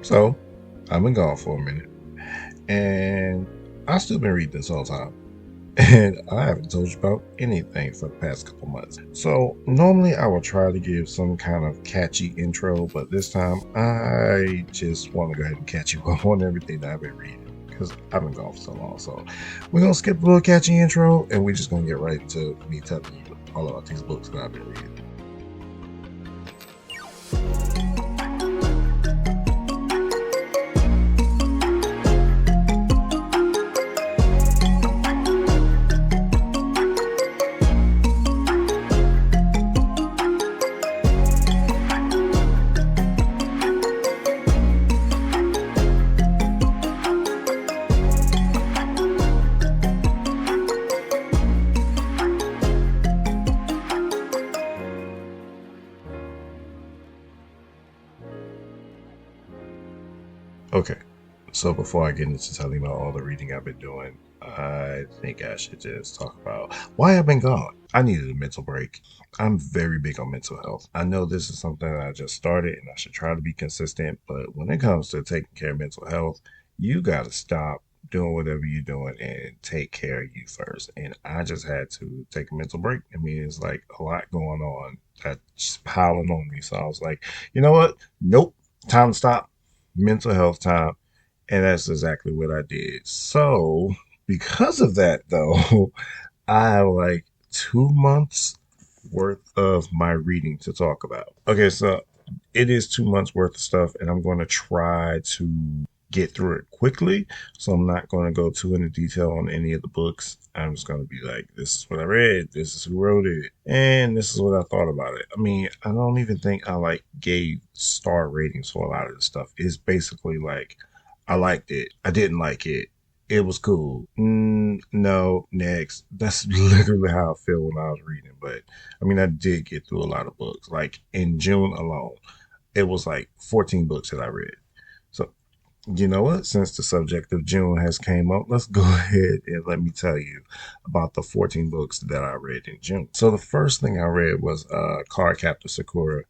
So, I've been gone for a minute, and I've still been reading this whole time, and I haven't told you about anything for the past couple months. So, normally I will try to give some kind of catchy intro, but this time I just want to go ahead and catch you up on everything that I've been reading because I've been gone for so long. So, we're gonna skip the little catchy intro, and we're just gonna get right into me telling you all about these books that I've been reading. Okay, so before I get into telling you about all the reading I've been doing, I think I should just talk about why I've been gone. I needed a mental break. I'm very big on mental health. I know this is something that I just started and I should try to be consistent, but when it comes to taking care of mental health, you got to stop doing whatever you're doing and take care of you first. And I just had to take a mental break. I mean, it's like a lot going on that's piling on me. So I was like, you know what? Nope, time to stop, mental health time. And that's exactly what I did. So, because of that, though, I have like 2 months worth of my reading to talk about. Okay, so it is 2 months worth of stuff, and I'm going to try to get through it quickly. So, I'm not going to go too into detail on any of the books. I'm just going to be like, this is what I read, this is who wrote it, and this is what I thought about it. I mean, I don't even think I like gave star ratings for a lot of the stuff. It's basically like, I liked it. I didn't like it. It was cool. No, next. That's literally how I feel when I was reading. But I mean, I did get through a lot of books. Like in June alone, it was like 14 books that I read. So you know what? Since the subject of June has came up, let's go ahead and let me tell you about the 14 books that I read in June. So the first thing I read was Card Captor Sakura.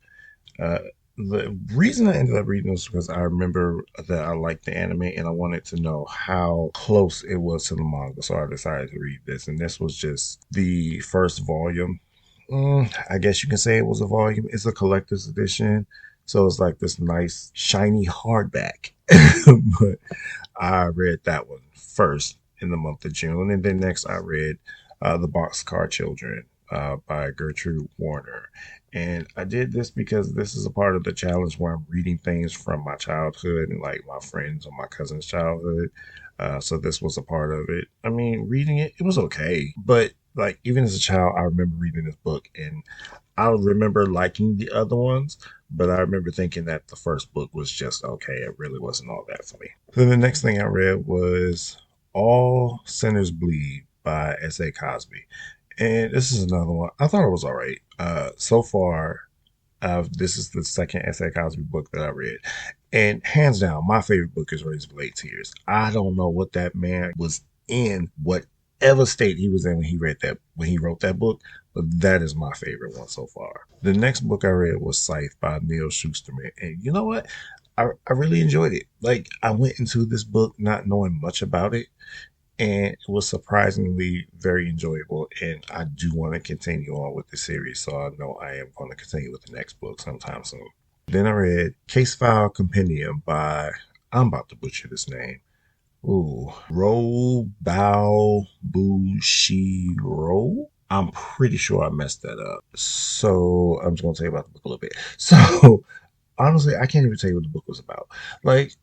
Uh, the reason I ended up reading this was because I remember that I liked the anime and I wanted to know how close it was to the manga. So I decided to read this. And this was just the first volume. I guess you can say it was a volume. It's a collector's edition. So it's like this nice, shiny hardback. But I read that one first in the month of June. And then next I read The Boxcar Children by Gertrude Warner. And I did this because this is a part of the challenge where I'm reading things from my childhood and like my friends or my cousin's childhood. So this was a part of it. I mean, reading it, it was okay. But like even as a child, I remember reading this book and I remember liking the other ones, but I remember thinking that the first book was just okay. It really wasn't all that for me. Then the next thing I read was All Sinners Bleed by S.A. Cosby. And this is another one. I thought it was all right. So far, this is the second S.A. Cosby book that I read. And hands down, my favorite book is Razorblade Tears. I don't know what that man was in, whatever state he was in when he wrote that book, but that is my favorite one so far. The next book I read was Scythe by Neil Schusterman. And you know what? I really enjoyed it. Like, I went into this book not knowing much about it, and it was surprisingly very enjoyable. And I do want to continue on with the series, so I know I am going to continue with the next book sometime soon. Then I read Case File Compendium by, I'm about to butcher this name. Ooh, Ro Bao Bushiro. I'm pretty sure I messed that up. So I'm just going to tell you about the book a little bit. So honestly, I can't even tell you what the book was about. Like,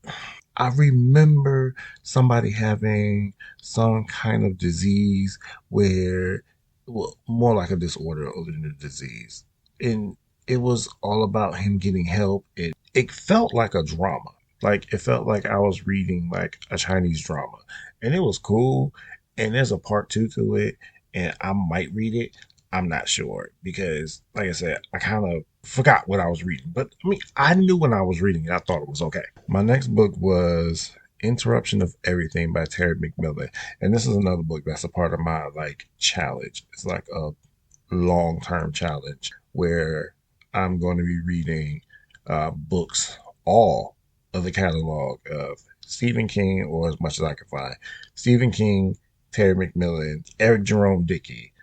I remember somebody having some kind of disease where, well, more like a disorder other than a disease. And it was all about him getting help. It felt like a drama. Like, it felt like I was reading like a Chinese drama. And it was cool. And there's a part two to it. And I might read it. I'm not sure because, like I said, I kind of forgot what I was reading. But I mean, I knew when I was reading it, I thought it was okay. My next book was Interruption of Everything by Terry McMillan. And this is another book that's a part of my like challenge. It's like a long term challenge where I'm going to be reading books all of the catalog of Stephen King, or as much as I can find, Stephen King, Terry McMillan, Eric Jerome Dickey,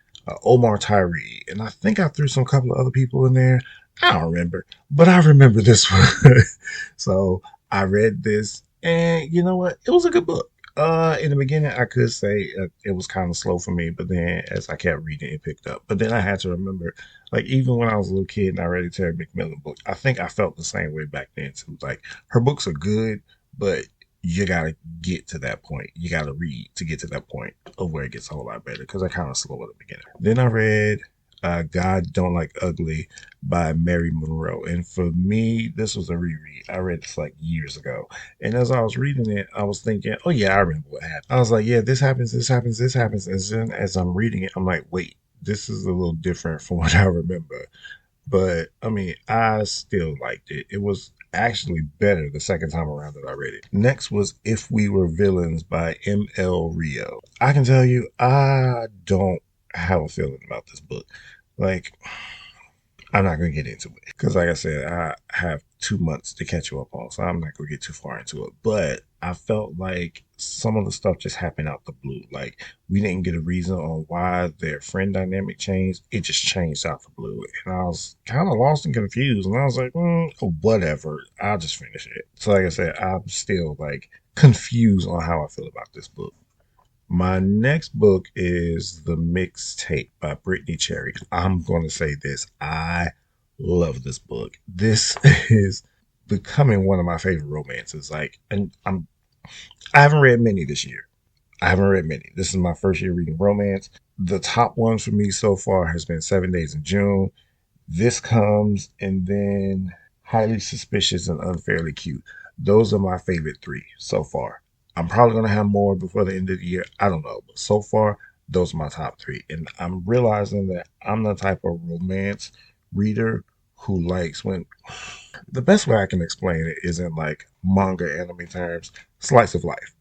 Omar Tyree, and I think I threw some couple of other people in there. I don't remember, but I remember this one. So I read this, and you know what? It was a good book. In the beginning, I could say it was kind of slow for me, but then as I kept reading, it picked up. But then I had to remember, like, even when I was a little kid and I read a Terry McMillan book, I think I felt the same way back then too. Like, her books are good, but you gotta get to that point. You gotta read to get to that point of where it gets a whole lot better, because I kind of slow at the beginning. Then I read God Don't Like Ugly by Mary Monroe. And for me, this was a reread. I read this like years ago. And as I was reading it, I was thinking, oh yeah, I remember what happened. I was like, yeah, this happens, this happens, this happens. And then as I'm reading it, I'm like, wait, this is a little different from what I remember. But I mean, I still liked it. It was actually better the second time around that I read it. Next was If We Were Villains by M.L. Rio. I can tell you, I don't have a feeling about this book. Like, I'm not going to get into it because, like I said, I have 2 months to catch you up on, so I'm not going to get too far into it. But I felt like some of the stuff just happened out the blue. Like, we didn't get a reason on why their friend dynamic changed. It just changed out the blue. And I was kind of lost and confused. And I was like, whatever. I'll just finish it. So, like I said, I'm still like confused on how I feel about this book. My next book is The Mixtape by Brittany Cherry. I'm going to say this. I love this book. This is becoming one of my favorite romances. Like, and I haven't read many this year. I haven't read many. This is my first year reading romance. The top ones for me so far has been 7 Days in June. This comes, and then Highly Suspicious and Unfairly Cute. Those are my favorite three so far. I'm probably going to have more before the end of the year. I don't know. But so far, those are my top three. And I'm realizing that I'm the type of romance reader who likes when the best way I can explain it is in like manga anime terms, slice of life.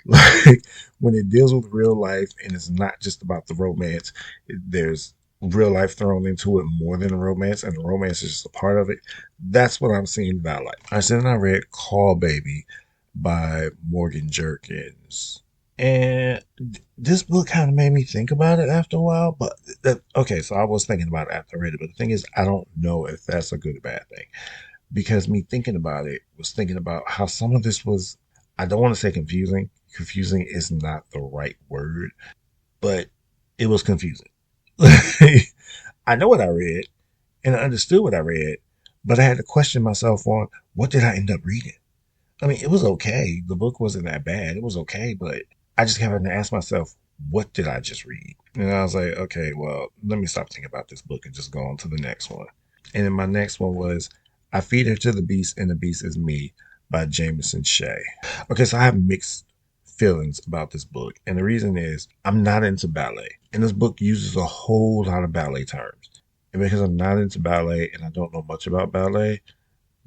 Like, when it deals with real life and it's not just about the romance, there's real life thrown into it more than the romance, and the romance is just a part of it. That's what I'm seeing that I like. I said, I read Call Baby by Morgan Jerkins. And this book kind of made me think about it after a while. But okay, so I was thinking about it after I read it. But the thing is, I don't know if that's a good or bad thing. Because me thinking about it was thinking about how some of this was, I don't want to say confusing. Confusing is not the right word, but it was confusing. I know what I read and I understood what I read, but I had to question myself on what did I end up reading? I mean, it was okay. The book wasn't that bad. It was okay, but I just having to ask myself, what did I just read? And I was like, okay, well, let me stop thinking about this book and just go on to the next one. And then my next one was I Feed Her to the Beast and the Beast is Me by Jameson Shea. Okay, so I have mixed feelings about this book. And the reason is I'm not into ballet. And this book uses a whole lot of ballet terms. And because I'm not into ballet and I don't know much about ballet,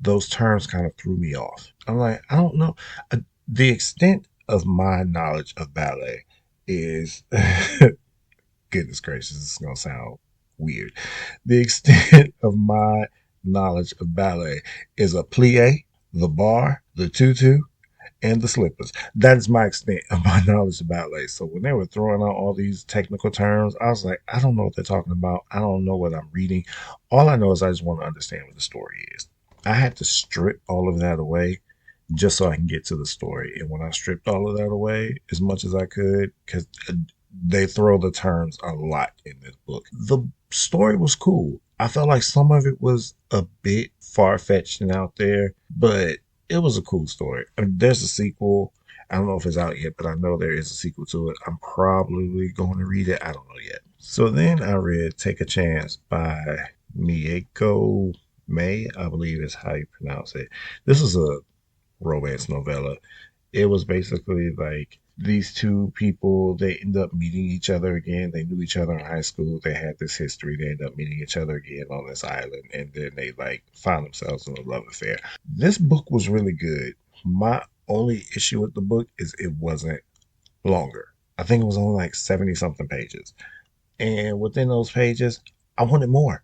those terms kind of threw me off. I'm like, I don't know. The extent of my knowledge of ballet is, goodness gracious, this is going to sound weird. The extent of my knowledge of ballet is a plie, the bar, the tutu, and the slippers. That is my extent of my knowledge of ballet. So when they were throwing out all these technical terms, I was like, I don't know what they're talking about. I don't know what I'm reading. All I know is I just want to understand what the story is. I had to strip all of that away just so I can get to the story. And when I stripped all of that away as much as I could, because they throw the terms a lot in this book, the story was cool. I felt like some of it was a bit far-fetched and out there, but it was a cool story. I mean, there's a sequel. I don't know if it's out yet, but I know there is a sequel to it. I'm probably going to read it. I don't know yet. So then I read Take a Chance by Mieko May, I believe is how you pronounce it. This is a romance novella. It was basically like these two people, they end up meeting each other again. They knew each other in high school. They had this history. They end up meeting each other again on this island. And then they like found themselves in a love affair. This book was really good. My only issue with the book is it wasn't longer. I think it was only like 70 something pages. And within those pages, I wanted more.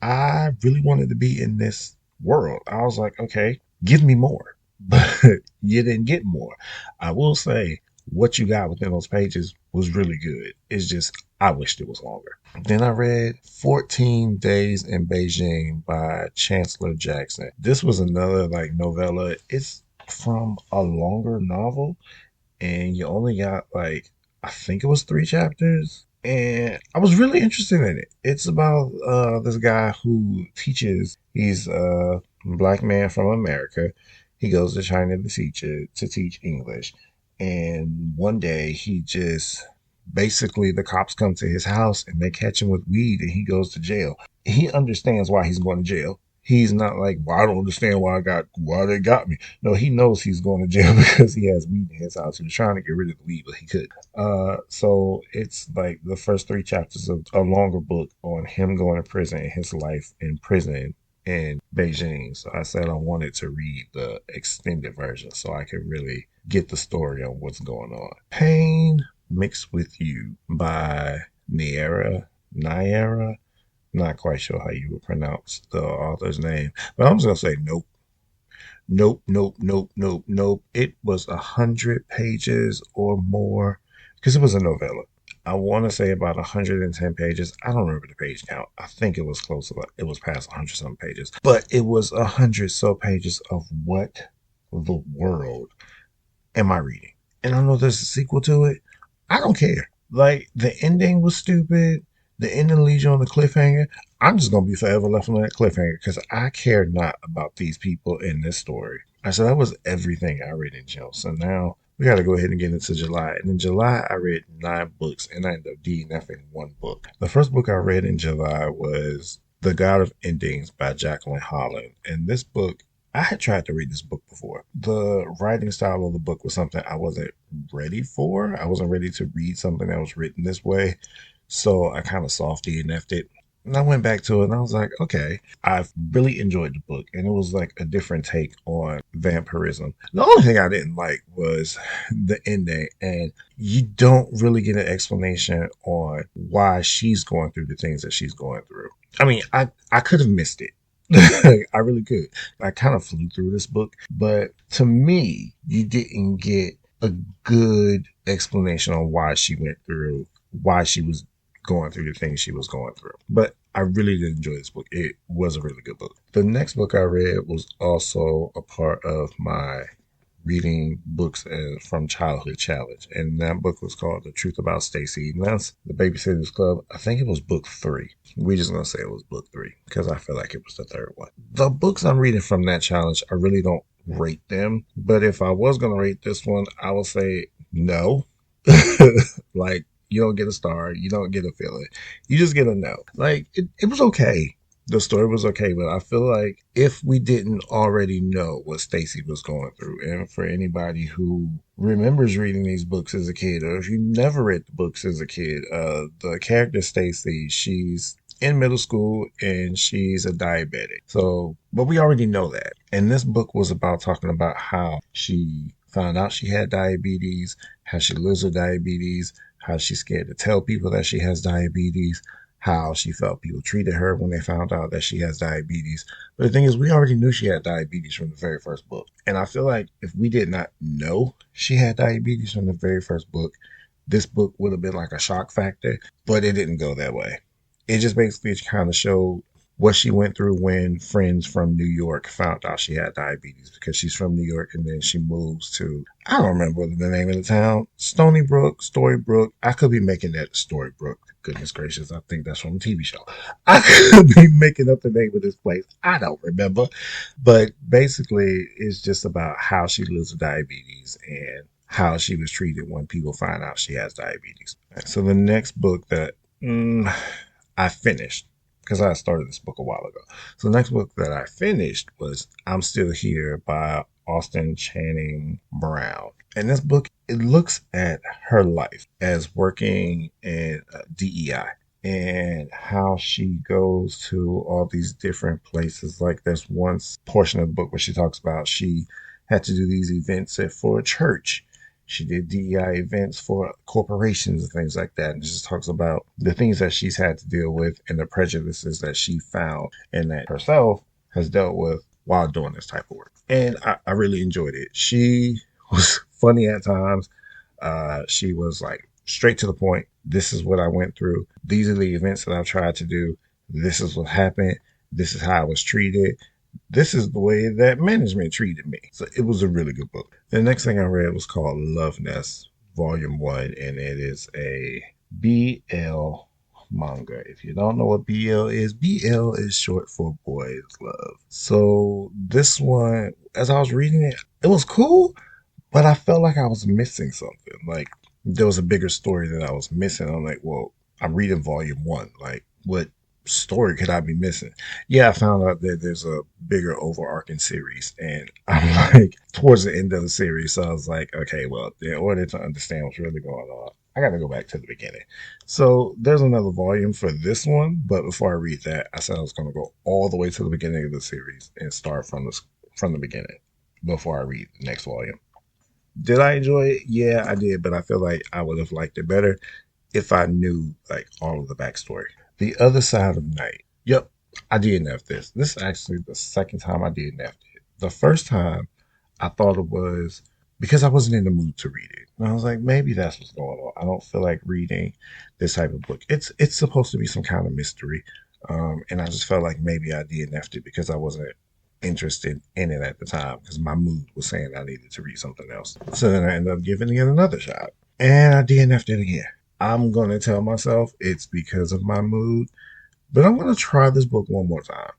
I really wanted to be in this world. I was like, okay, give me more. but you didn't get more. I will say what you got within those pages was really good. It's just I wished it was longer. Then I read 14 Days in Beijing by Chancellor Jackson. This was another like novella. It's from a longer novel, and you only got like I think it was 3 chapters. And I was really interested in it. It's about this guy who teaches. He's a black man from America. He goes to China to teach English. And one day he just basically the cops come to his house and they catch him with weed and he goes to jail. He understands why he's going to jail. He's not like, well, I don't understand why they got me. No, he knows he's going to jail because he has weed in his house. He was trying to get rid of the weed, but he couldn't. So it's like the first 3 chapters of a longer book on him going to prison and his life in prison in Beijing. So I said I wanted to read the extended version so I could really get the story on what's going on. Pain Mixed with You by Naira. Not quite sure how you would pronounce the author's name, but I'm just gonna say nope. Nope, nope, nope, nope, nope. It was 100 pages or more because it was a novella. I want to say about 110 pages. I don't remember the page count. I think it was close to it was past 100 some pages, but it was 100 so pages of what the world am I reading? And I know there's a sequel to it. I don't care. Like the ending was stupid. The ending leaves you on the cliffhanger. I'm just gonna be forever left on that cliffhanger because I care not about these people in this story. I said that was everything I read in June. So now we got to go ahead and get into July. And in July, I read 9 books, and I ended up DNFing one book. The first book I read in July was The God of Endings by Jacqueline Holland, and this book I had tried to read this book before. The writing style of the book was something I wasn't ready for. I wasn't ready to read something that was written this way. So I kind of soft DNF'd it. And I went back to it and I was like, okay, I've really enjoyed the book. And it was like a different take on vampirism. The only thing I didn't like was the ending. And you don't really get an explanation on why she's going through the things that she's going through. I mean, I could have missed it. I really could. I kind of flew through this book, but to me, you didn't get a good explanation on why she was going through the things she was going through. But I really did enjoy this book. It was a really good book. The next book I read was also a part of my reading books from Childhood Challenge, and that book was called The Truth About Stacy. And that's the Babysitters Club. I think it was book 3. We're just gonna say it was book 3 because I feel like it was the third one. The books I'm reading from that challenge, I really don't rate them, but if I was gonna rate this one, I would say no. Like, you don't get a star, you don't get a feeling, you just get a no. Like it was okay. The story was okay, but I feel like if we didn't already know what Stacy was going through, and for anybody who remembers reading these books as a kid, or if you never read the books as a kid, the character Stacy, she's in middle school and she's a diabetic. So, but we already know that. And this book was about talking about how she found out she had diabetes, how she lives with diabetes, how she's scared to tell people that she has diabetes, how she felt people treated her when they found out that she has diabetes. But the thing is, we already knew she had diabetes from the very first book. And I feel like if we did not know she had diabetes from the very first book, this book would have been like a shock factor, but it didn't go that way. It just basically kind of showed what she went through when friends from New York found out she had diabetes because she's from New York and then she moves to, I don't remember the name of the town, Stony Brook, Storybrooke. I could be making that Storybrooke. Goodness gracious, I think that's from a TV show. I could be making up the name of this place. I don't remember. But basically, it's just about how she lives with diabetes and how she was treated when people find out she has diabetes. So the next book that I finished, because I started this book a while ago. So the next book that I finished was I'm Still Here by Austin Channing Brown. And this book, it looks at her life as working in DEI and how she goes to all these different places. Like there's one portion of the book where she talks about she had to do these events for a church. She did DEI events for corporations and things like that. And just talks about the things that she's had to deal with and the prejudices that she found and that herself has dealt with while doing this type of work. And I really enjoyed it. She was funny at times. She was like straight to the point. This is what I went through. These are the events that I've tried to do. This is what happened. This is how I was treated. This is the way that management treated me. So it was a really good book. The next thing I read was called Love Nest, Volume 1, and it is a BL manga. If you don't know what BL is short for Boys Love. So this one, as I was reading it, it was cool, but I felt like I was missing something. Like there was a bigger story that I was missing. I'm like, well, I'm reading volume 1. Like what story could I be missing? Yeah, I found out that there's a bigger overarching series, and I'm like towards the end of the series. So I was like, okay, well, in order to understand what's really going on, I got to go back to the beginning. So there's another volume for this one, but before I read that, I said I was going to go all the way to the beginning of the series and start from the beginning before I read the next volume. Did I enjoy it? Yeah, I did, but I feel like I would have liked it better if I knew like all of the backstory. The Other Side of Night. Yep, I DNF'd this. This is actually the second time I DNF'd it. The first time I thought it was because I wasn't in the mood to read it. And I was like, maybe that's what's going on. I don't feel like reading this type of book. It's supposed to be some kind of mystery. And I just felt like maybe I DNF'd it because I wasn't interested in it at the time because my mood was saying I needed to read something else. So then I ended up giving it another shot. And I DNF'd it again. I'm going to tell myself it's because of my mood, but I'm going to try this book one more time.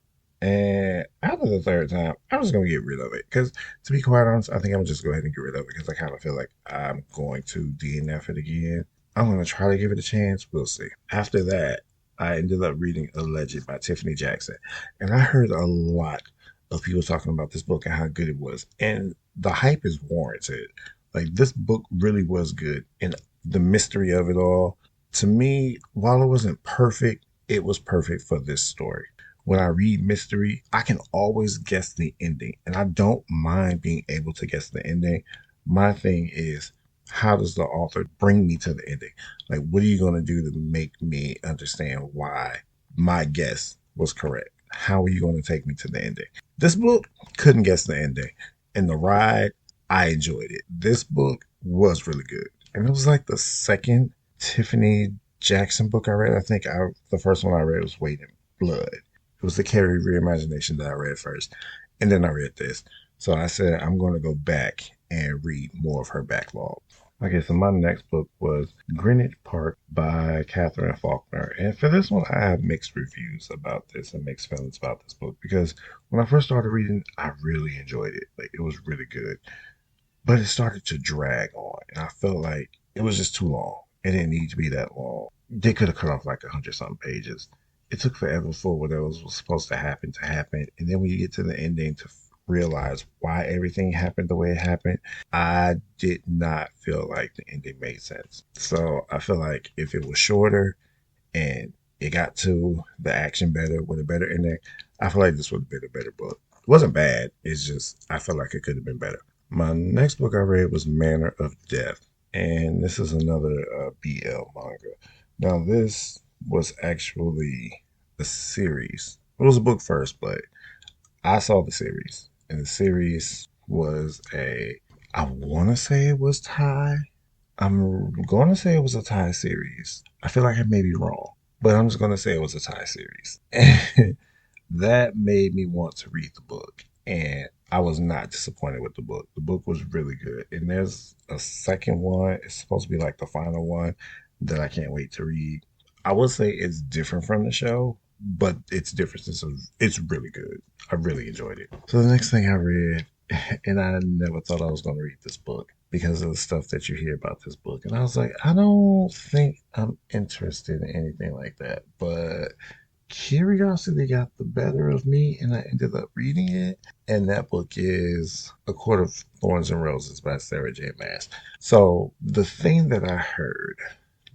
And after the third time, I'm just going to get rid of it. Because to be quite honest, I think I'm just go ahead and get rid of it because I kind of feel like I'm going to DNF it again. I'm going to try to give it a chance. We'll see. After that, I ended up reading Alleged by Tiffany Jackson. And I heard a lot of people talking about this book and how good it was. And the hype is warranted. Like this book really was good. And the mystery of it all, to me, while it wasn't perfect, it was perfect for this story. When I read mystery, I can always guess the ending, and I don't mind being able to guess the ending. My thing is, how does the author bring me to the ending? Like, what are you going to do to make me understand why my guess was correct? How are you going to take me to the ending? This book couldn't guess the ending. And the ride, I enjoyed it. This book was really good. And it was like the second Tiffany Jackson book I read. I think the first one I read was Waiting Blood. It was the Carrie Reimagination that I read first. And then I read this. So I said I'm going to go back and read more of her backlog. Okay, so my next book was Greenwich Park by Catherine Faulkner. And for this one, I have mixed reviews about this and mixed feelings about this book because when I first started reading, I really enjoyed it. Like, it was really good. But it started to drag on, and I felt like it was just too long. It didn't need to be that long. They could have cut off like 100 something pages. It took forever for whatever was supposed to happen, and then when you get to the ending to realize why everything happened the way it happened, I did not feel like the ending made sense. So I feel like if it was shorter and it got to the action better with a better ending, I feel like this would have been a better book. It wasn't bad. It's just I feel like it could have been better. My next book I read was Manner of Death, and this is another BL manga. Now, this was actually a series. It was a book first, but I saw the series, and the series was I want to say it was Thai. I'm going to say it was a Thai series. I feel like I may be wrong, but I'm just going to say it was a Thai series. And that made me want to read the book. And I was not disappointed with the book. The book was really good. And there's a second one. It's supposed to be like the final one that I can't wait to read. I would say it's different from the show, but its differences it's really good. I really enjoyed it. So the next thing I read, and I never thought I was going to read this book because of the stuff that you hear about this book. And I was like, I don't think I'm interested in anything like that. But curiosity got the better of me and I ended up reading it. And that book is A Court of Thorns and Roses by Sarah J. Maas. So the thing that I heard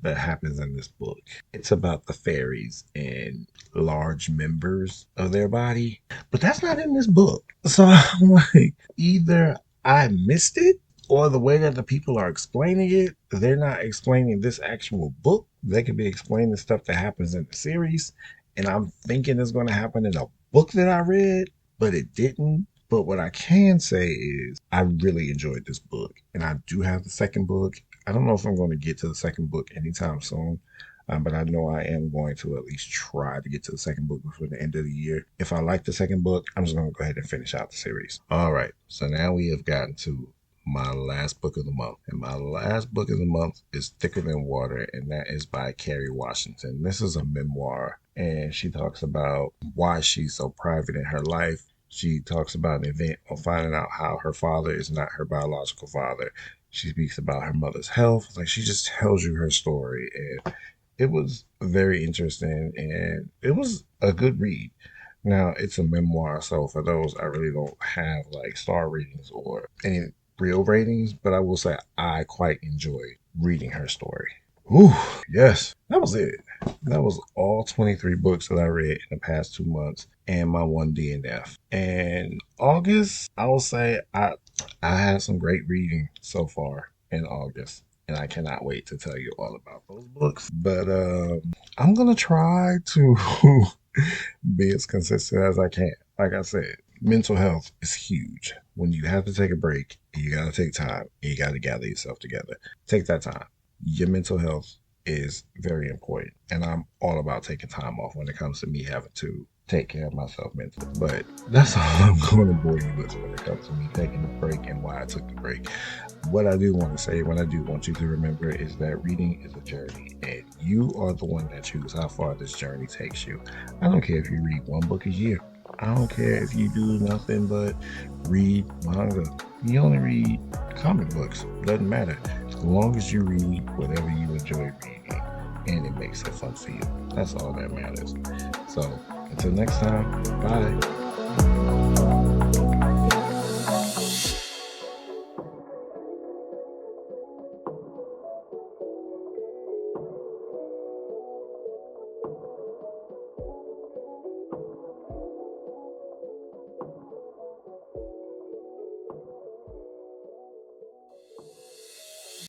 that happens in this book, it's about the fairies and large members of their body. But that's not in this book. So I'm like, either I missed it or the way that the people are explaining it, they're not explaining this actual book. They could be explaining stuff that happens in the series. And I'm thinking it's going to happen in a book that I read. but it didn't. But what I can say is I really enjoyed this book, and I do have the second book. I don't know if I'm going to get to the second book anytime soon, but I know I am going to at least try to get to the second book before the end of the year. If I like the second book, I'm just going to go ahead and finish out the series. All right, so now we have gotten to my last book of the month. And my last book of the month is Thicker Than Water, and that is by Kerry Washington. This is a memoir, and she talks about why she's so private in her life. She talks about an event of finding out how her father is not her biological father. She speaks about her mother's health. Like, she just tells you her story, and it was very interesting, and it was a good read. Now, it's a memoir, so for those, I really don't have like star ratings or any real ratings, but I will say I quite enjoyed reading her story. Ooh, yes, that was it. That was all 23 books that I read in the past 2 months and my one DNF. And August, I will say I had some great reading so far in August. And I cannot wait to tell you all about those books. But I'm going to try to be as consistent as I can. Like I said, mental health is huge. When you have to take a break, you got to take time and you got to gather yourself together. Take that time. Your mental health is very important. And I'm all about taking time off when it comes to me having to take care of myself mentally. But that's all I'm going to bore you with when it comes to me taking the break and why I took the break. What I do want to say, what I do want you to remember is that reading is a journey, and you are the one that chooses how far this journey takes you. I don't care if you read one book a year. I don't care if you do nothing but read manga. You only read comic books. Doesn't matter. As long as you read whatever you enjoy reading and it makes it fun for you. That's all that matters. So until next time, bye.